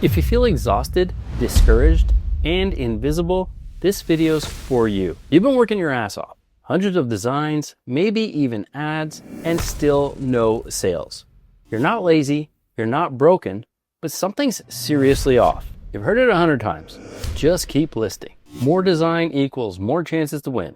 If you feel exhausted, discouraged, and invisible, this video's for you. You've been working your ass off. Hundreds of designs, maybe even ads, and still no sales. You're not lazy, you're not broken, but something's seriously off. You've heard it 100 times. Just keep listing. More design equals more chances to win.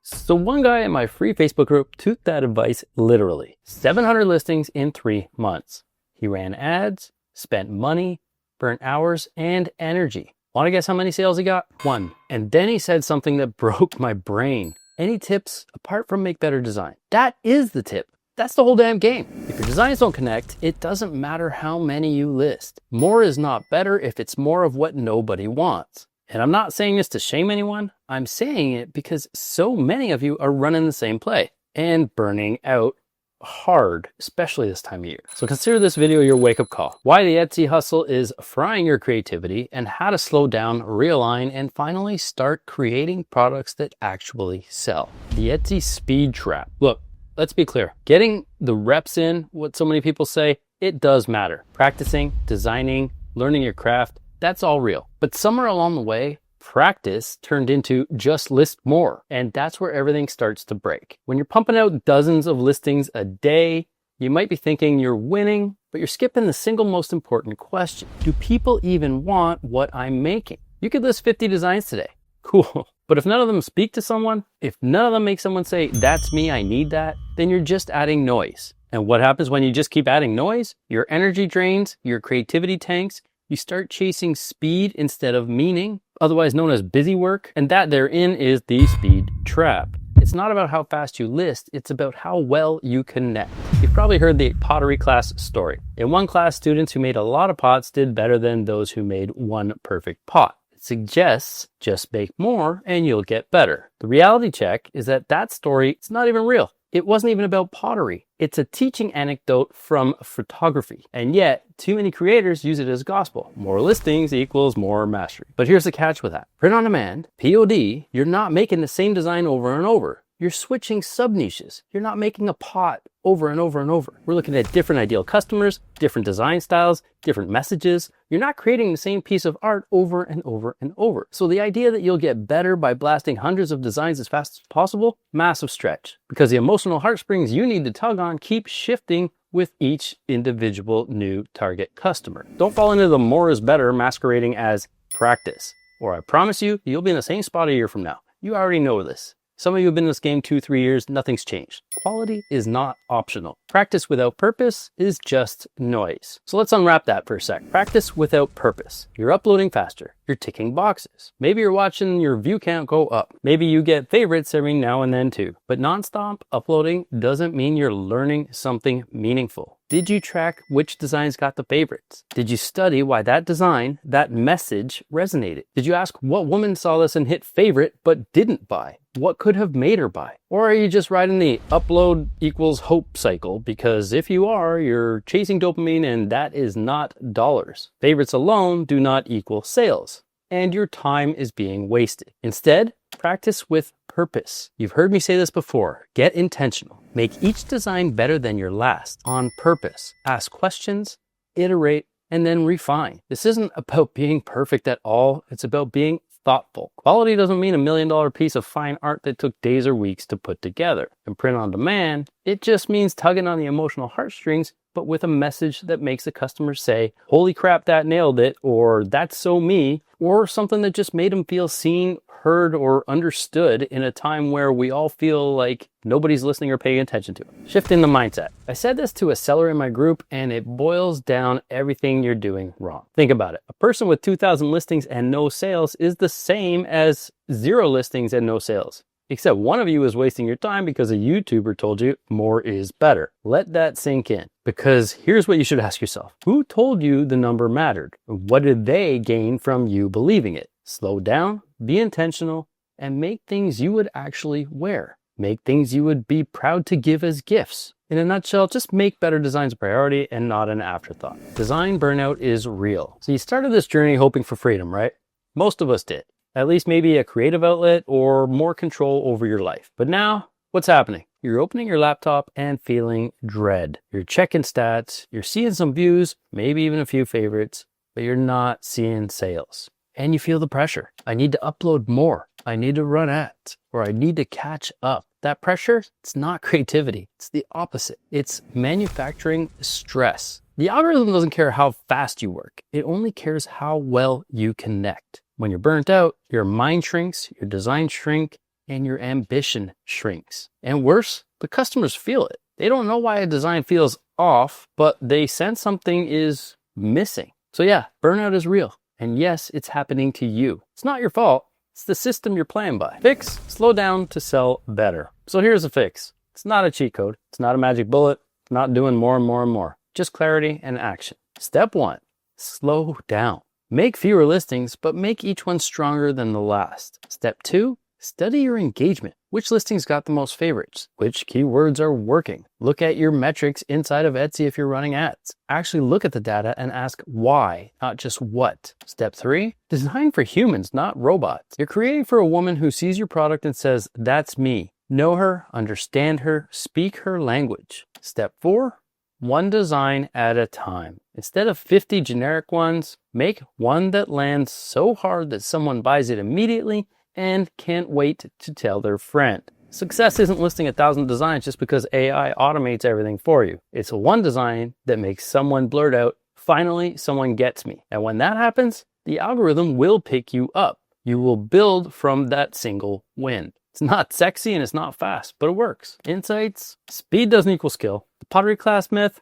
So one guy in my free Facebook group took that advice literally. 700 listings in 3 months. He ran ads, spent money, burnt hours, and energy. Want to guess how many sales he got? 1. And then he said something that broke my brain. Any tips apart from make better design? That is the tip. That's the whole damn game. If your designs don't connect, it doesn't matter how many you list. More is not better if it's more of what nobody wants. And I'm not saying this to shame anyone. I'm saying it because so many of you are running the same play and burning out hard, especially this time of year. So consider this video your wake-up call. Why the Etsy hustle is frying your creativity and how to slow down, realign, and finally start creating products that actually sell. The Etsy speed trap. Look, let's be clear. Getting the reps in, what so many people say, it does matter. Practicing, designing, learning your craft, that's all real. But somewhere along the way, practice turned into just list more. And that's where everything starts to break. When you're pumping out dozens of listings a day, you might be thinking you're winning, but you're skipping the single most important question. Do people even want what I'm making? You could list 50 designs today. Cool. But if none of them speak to someone, if none of them make someone say, that's me, I need that, then you're just adding noise. And what happens when you just keep adding noise? Your energy drains, your creativity tanks, you start chasing speed instead of meaning, otherwise known as busy work. And that therein is the speed trap. It's not about how fast you list, it's about how well you connect. You've probably heard the pottery class story. In one class, students who made a lot of pots did better than those who made one perfect pot. Suggests just bake more and you'll get better. The reality check is that story, it's not even real. It wasn't even about pottery. It's a teaching anecdote from photography. And yet, too many creators use it as gospel. More listings equals more mastery. But here's the catch with that. Print on demand, POD, you're not making the same design over and over. You're switching sub-niches. You're not making a pot over and over and over. We're looking at different ideal customers, different design styles, different messages. You're not creating the same piece of art over and over and over. So the idea that you'll get better by blasting hundreds of designs as fast as possible, massive stretch. Because the emotional heartstrings you need to tug on keep shifting with each individual new target customer. Don't fall into the more is better masquerading as practice. Or I promise you, you'll be in the same spot a year from now. You already know this. Some of you have been in this game 2-3 years, nothing's changed. Quality is not optional. Practice without purpose is just noise. So let's unwrap that for a sec. Practice without purpose. You're uploading faster. You're ticking boxes. Maybe you're watching your view count go up. Maybe you get favorites every now and then too. But nonstop uploading doesn't mean you're learning something meaningful. Did you track which designs got the favorites? Did you study why that design, that message resonated? Did you ask what woman saw this and hit favorite but didn't buy? What could have made her buy? Or are you just riding the upload equals hope cycle? Because if you are, you're chasing dopamine and that is not dollars. Favorites alone do not equal sales. And your time is being wasted. Instead, practice with purpose. You've heard me say this before. Get intentional. Make each design better than your last on purpose. Ask questions, iterate, and then refine. This isn't about being perfect at all. It's about being thoughtful. Quality doesn't mean $1 million piece of fine art that took days or weeks to put together. And print on demand, it just means tugging on the emotional heartstrings, but with a message that makes the customer say, holy crap, that nailed it, or that's so me, or something that just made them feel seen, heard, or understood in a time where we all feel like nobody's listening or paying attention to it. Shifting the mindset. I said this to a seller in my group and it boils down everything you're doing wrong. Think about it. A person with 2,000 listings and no sales is the same as 0 listings and no sales. Except one of you is wasting your time because a YouTuber told you more is better. Let that sink in. Because here's what you should ask yourself. Who told you the number mattered? What did they gain from you believing it? Slow down, be intentional, and make things you would actually wear. Make things you would be proud to give as gifts. In a nutshell, just make better designs a priority and not an afterthought. Design burnout is real. So you started this journey hoping for freedom, right? Most of us did. At least maybe a creative outlet or more control over your life. But now, what's happening? You're opening your laptop and feeling dread. You're checking stats, you're seeing some views, maybe even a few favorites, but you're not seeing sales. And you feel the pressure. I need to upload more. I need to run ads, or I need to catch up. That pressure, it's not creativity. It's the opposite. It's manufacturing stress. The algorithm doesn't care how fast you work. It only cares how well you connect. When you're burnt out, your mind shrinks, your design shrink, and your ambition shrinks. And worse, the customers feel it. They don't know why a design feels off, but they sense something is missing. So yeah, burnout is real. And yes, it's happening to you. It's not your fault. It's the system you're playing by. Fix, slow down to sell better. So here's a fix. It's not a cheat code. It's not a magic bullet. It's not doing more and more and more. Just clarity and action. Step 1, slow down. Make fewer listings, but make each one stronger than the last. Step 2, study your engagement. Which listings got the most favorites? Which keywords are working? Look at your metrics inside of Etsy if you're running ads. Actually look at the data and ask why, not just what. Step 3, design for humans, not robots. You're creating for a woman who sees your product and says, that's me. Know her, understand her, speak her language. Step 4, one design at a time. Instead of 50 generic ones, make one that lands so hard that someone buys it immediately and can't wait to tell their friend. Success isn't listing 1,000 designs just because AI automates everything for you. It's one design that makes someone blurt out, finally someone gets me. And when that happens, the algorithm will pick you up. You will build from that single win. It's not sexy and it's not fast, but it works. Insights, speed doesn't equal skill. The pottery class myth,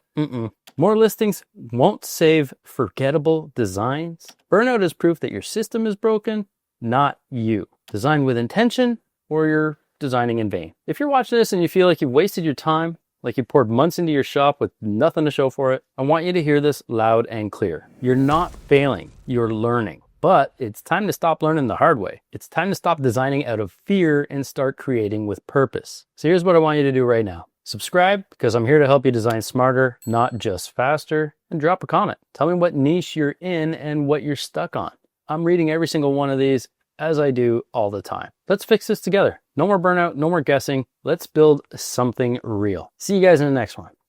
More listings won't save forgettable designs. Burnout is proof that your system is broken, not you. Design with intention, or you're designing in vain. If you're watching this and you feel like you've wasted your time, like you poured months into your shop with nothing to show for it, I want you to hear this loud and clear. You're not failing, you're learning. But it's time to stop learning the hard way. It's time to stop designing out of fear and start creating with purpose. So here's what I want you to do right now. Subscribe, because I'm here to help you design smarter, not just faster, and drop a comment. Tell me what niche you're in and what you're stuck on. I'm reading every single one of these, as I do all the time. Let's fix this together. No more burnout, no more guessing. Let's build something real. See you guys in the next one.